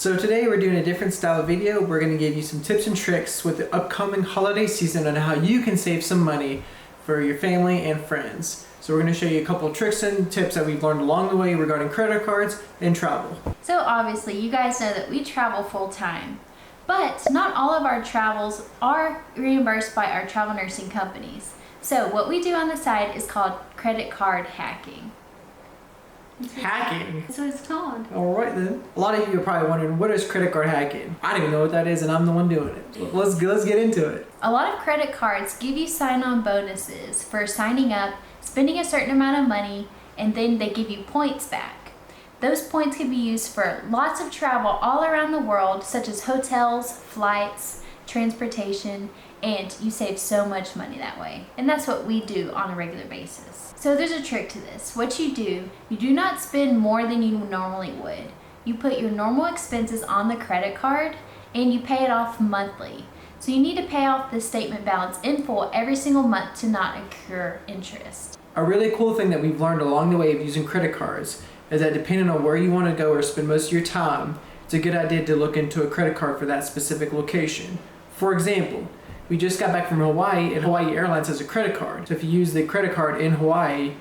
So today we're doing a different style of video. We're going to give you some tips and tricks with the upcoming holiday season on how you can save some money for your family and friends. So we're going to show you a couple of tricks and tips that we've learned along the way regarding credit cards and travel. So obviously you guys know that we travel full time, but not all of our travels are reimbursed by our travel nursing companies. So what we do on the side is called credit card hacking. Hacking? That's what it's called. Alright then. A lot of you are probably wondering, what is credit card hacking? I don't even know what that is and I'm the one doing it. Let's get into it. A lot of credit cards give you sign-on bonuses for signing up, spending a certain amount of money, and then they give you points back. Those points can be used for lots of travel all around the world, such as hotels, flights, transportation, and you save so much money that way. And that's what we do on a regular basis. So there's a trick to this. What you do not spend more than you normally would. You put your normal expenses on the credit card and you pay it off monthly. So you need to pay off the statement balance in full every single month to not incur interest. A really cool thing that we've learned along the way of using credit cards is that depending on where you want to go or spend most of your time, it's a good idea to look into a credit card for that specific location. For example, we just got back from Hawaii and Hawaii Airlines has a credit card. So if you use the credit card in Hawaii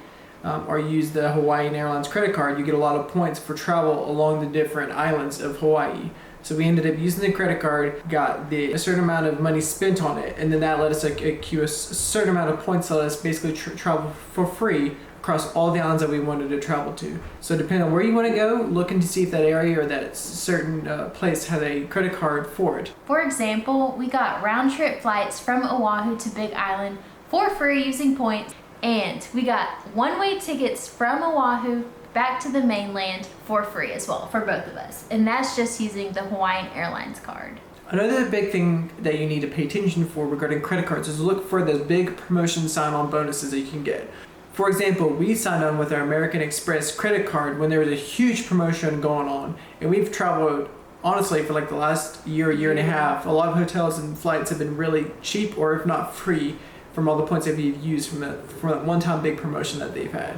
or use the Hawaiian Airlines credit card, you get a lot of points for travel along the different islands of Hawaii. So we ended up using the credit card, got a certain amount of money spent on it, and then that let us accrue a certain amount of points to let us basically travel for free across all the islands that we wanted to travel to. So depending on where you want to go, looking to see if that area or that certain place has a credit card for it. For example, we got round-trip flights from Oahu to Big Island for free using points, and we got one-way tickets from Oahu back to the mainland for free as well for both of us. And that's just using the Hawaiian Airlines card. Another big thing that you need to pay attention for regarding credit cards is look for those big promotion sign-on bonuses that you can get. For example, we signed on with our American Express credit card when there was a huge promotion going on, and we've traveled honestly for like the last year and a half. A lot of hotels and flights have been really cheap or if not free from all the points that we've used from that one-time big promotion that they've had.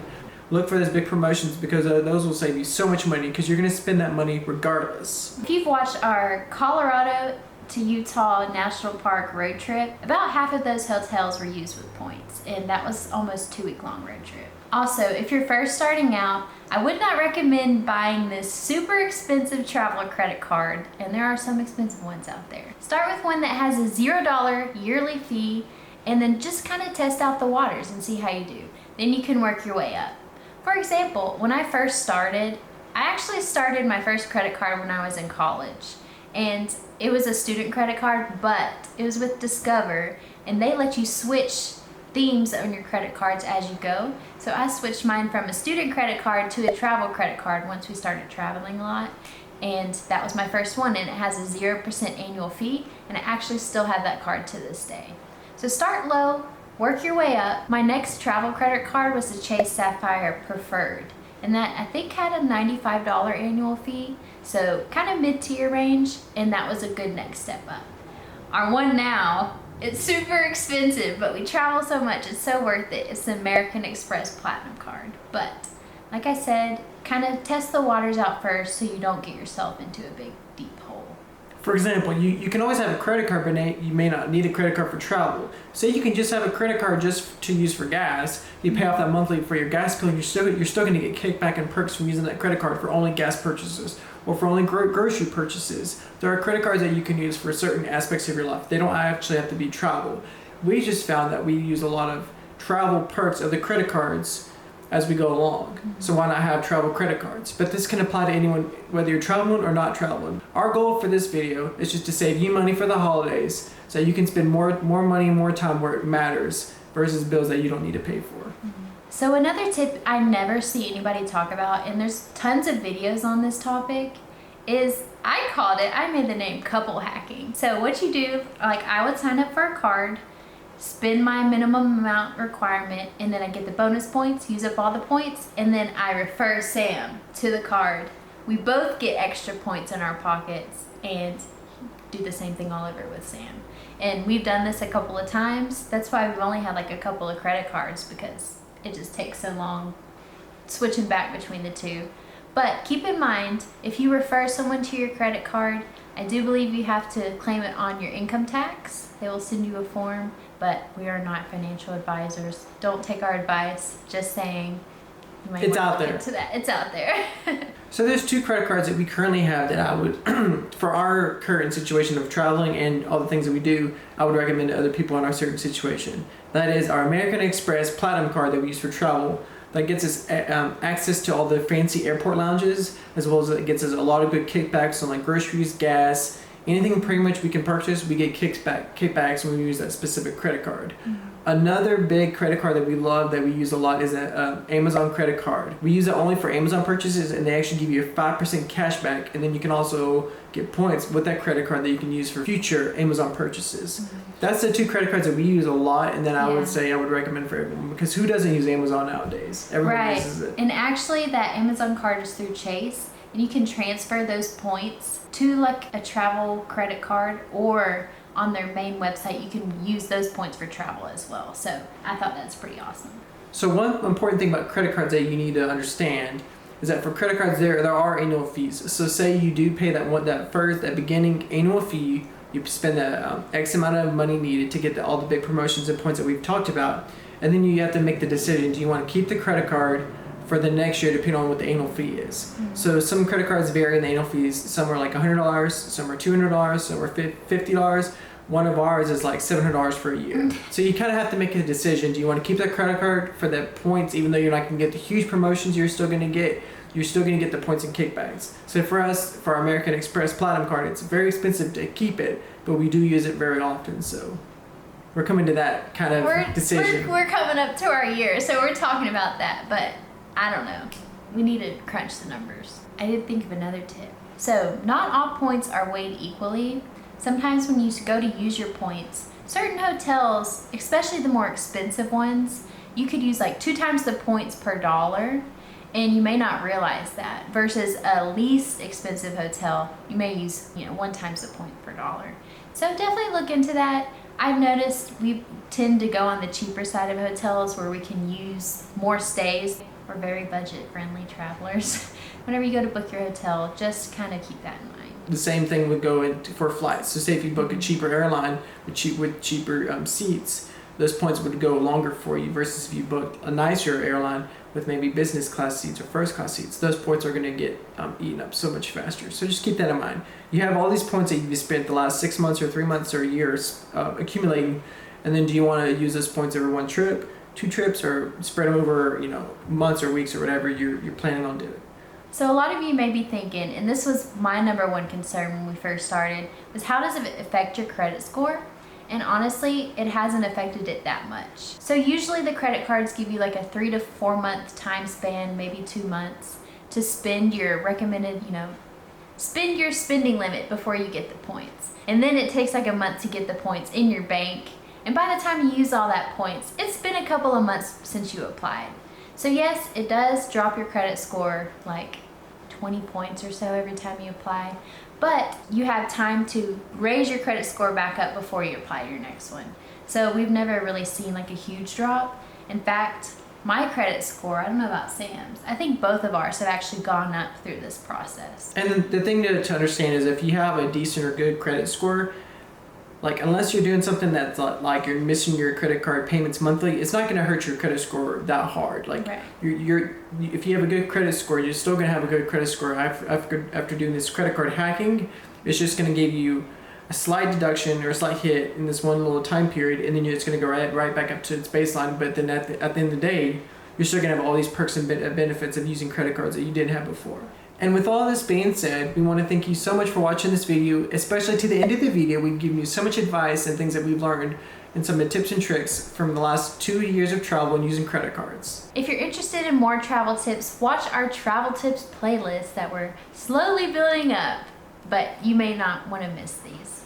Look for those big promotions because those will save you so much money because you're going to spend that money regardless. If you've watched our Colorado to Utah National Park road trip, about half of those hotels were used with points, and that was almost a 2-week-long road trip. Also, if you're first starting out, I would not recommend buying this super expensive travel credit card, and there are some expensive ones out there. Start with one that has a $0 yearly fee, and then just kind of test out the waters and see how you do. Then you can work your way up. For example, when I first started, I actually started my first credit card when I was in college. And it was a student credit card, but it was with Discover, and they let you switch themes on your credit cards as you go. So I switched mine from a student credit card to a travel credit card once we started traveling a lot. And that was my first one, and it has a 0% annual fee, and I actually still have that card to this day. So start low, work your way up. My next travel credit card was the Chase Sapphire Preferred, and that I think had a $95 annual fee, so kind of mid-tier range, and that was a good next step up. Our one now, it's super expensive, but we travel so much, it's so worth it. It's the American Express Platinum card. But like I said, kind of test the waters out first so you don't get yourself into a big, deep hole. For example, you can always have a credit card, but you may not need a credit card for travel. Say you can just have a credit card just to use for gas. You pay off that monthly for your gas bill, and you're still going to get kickback and perks from using that credit card for only gas purchases or for only grocery purchases. There are credit cards that you can use for certain aspects of your life. They don't actually have to be travel. We just found that we use a lot of travel perks of the credit cards as we go along. So why not have travel credit cards? But this can apply to anyone, whether you're traveling or not traveling. Our goal for this video is just to save you money for the holidays so you can spend more money and more time where it matters versus bills that you don't need to pay for. So another tip I never see anybody talk about, and there's tons of videos on this topic, is I made the name couple hacking. So what you do, like I would sign up for a card, spend my minimum amount requirement, and then I get the bonus points, use up all the points, and then I refer Sam to the card. We both get extra points in our pockets and do the same thing all over with Sam. And we've done this a couple of times. That's why we've only had like a couple of credit cards, because it just takes so long switching back between the two. But keep in mind, if you refer someone to your credit card, I do believe you have to claim it on your income tax. They will send you a form, but we are not financial advisors. Don't take our advice. Just saying. You might It's want out to look there. into that. It's out there. So there's 2 credit cards that we currently have that I would, for our current situation of traveling and all the things that we do, I would recommend to other people in our certain situation. That is our American Express Platinum card that we use for travel. That gets us access to all the fancy airport lounges, as well as it gets us a lot of good kickbacks on like groceries, gas, anything pretty much we can purchase. We get kickbacks when we use that specific credit card. Mm-hmm. Another big credit card that we love that we use a lot is an Amazon credit card. We use it only for Amazon purchases, and they actually give you a 5% cash back, and then you can also get points with that credit card that you can use for future Amazon purchases. Mm-hmm. That's the 2 credit cards that we use a lot, and then I would say I would recommend for everyone, because who doesn't use Amazon nowadays? Everyone uses it. And actually that Amazon card is through Chase, and you can transfer those points to like a travel credit card, or on their main website you can use those points for travel as well. So I thought that's pretty awesome. So one important thing about credit cards that you need to understand is that for credit cards there are annual fees. So say you do pay that beginning annual fee, you spend that X amount of money needed to get all the big promotions and points that we've talked about, and then you have to make the decision: do you want to keep the credit card for the next year, depending on what the annual fee is? Mm-hmm. So some credit cards vary in the annual fees. Some are like $100, some are $200, some are $50. One of ours is like $700 for a year. Mm-hmm. So you kind of have to make a decision. Do you want to keep that credit card for the points, even though you're not going to get the huge promotions you're still going to get? You're still going to get the points and kickbacks. So for us, for our American Express Platinum card, it's very expensive to keep it, but we do use it very often. So we're coming to that kind of decision. We're coming up to our year, so we're talking about that, but I don't know. We need to crunch the numbers. I did think of another tip. So not all points are weighed equally. Sometimes when you go to use your points, certain hotels, especially the more expensive ones, you could use like 2 times the points per dollar, and you may not realize that. Versus a least expensive hotel, you may use 1 times the point per dollar. So definitely look into that. I've noticed we tend to go on the cheaper side of hotels where we can use more stays. We're very budget friendly travelers. Whenever you go to book your hotel, just kind of keep that in mind. The same thing would go for flights. So say if you book a cheaper airline with cheaper seats, those points would go longer for you, versus if you book a nicer airline with maybe business class seats or first class seats, those points are going to get eaten up so much faster. So just keep that in mind. You have all these points that you've spent the last 6 months or 3 months or years accumulating, and then do you want to use those points over 1 trip, 2 trips, or spread them over months or weeks or whatever you're planning on doing? So a lot of you may be thinking, and this was my number 1 concern when we first started, was how does it affect your credit score? And honestly, it hasn't affected it that much. So usually the credit cards give you like a 3 to 4 month time span, maybe 2 months, to spend your recommended, spend your spending limit before you get the points. And then it takes like a month to get the points in your bank. And by the time you use all that points, it's been a couple of months since you applied. So yes, it does drop your credit score like 20 points or so every time you apply, but you have time to raise your credit score back up before you apply your next one. So we've never really seen like a huge drop. In fact, my credit score, I don't know about Sam's, I think both of ours have actually gone up through this process. And the thing to understand is if you have a decent or good credit score, like unless you're doing something that's like you're missing your credit card payments monthly, it's not going to hurt your credit score that hard. Like right. If you have a good credit score, you're still going to have a good credit score. After doing this credit card hacking, it's just going to give you a slight deduction or a slight hit in this one little time period, and then it's going to go right back up to its baseline. But then at the end of the day, you're still going to have all these perks and benefits of using credit cards that you didn't have before. And with all this being said, we want to thank you so much for watching this video, especially to the end of the video. We've given you so much advice and things that we've learned and some of the tips and tricks from the last 2 years of travel and using credit cards. If you're interested in more travel tips, watch our travel tips playlist that we're slowly building up, but you may not want to miss these.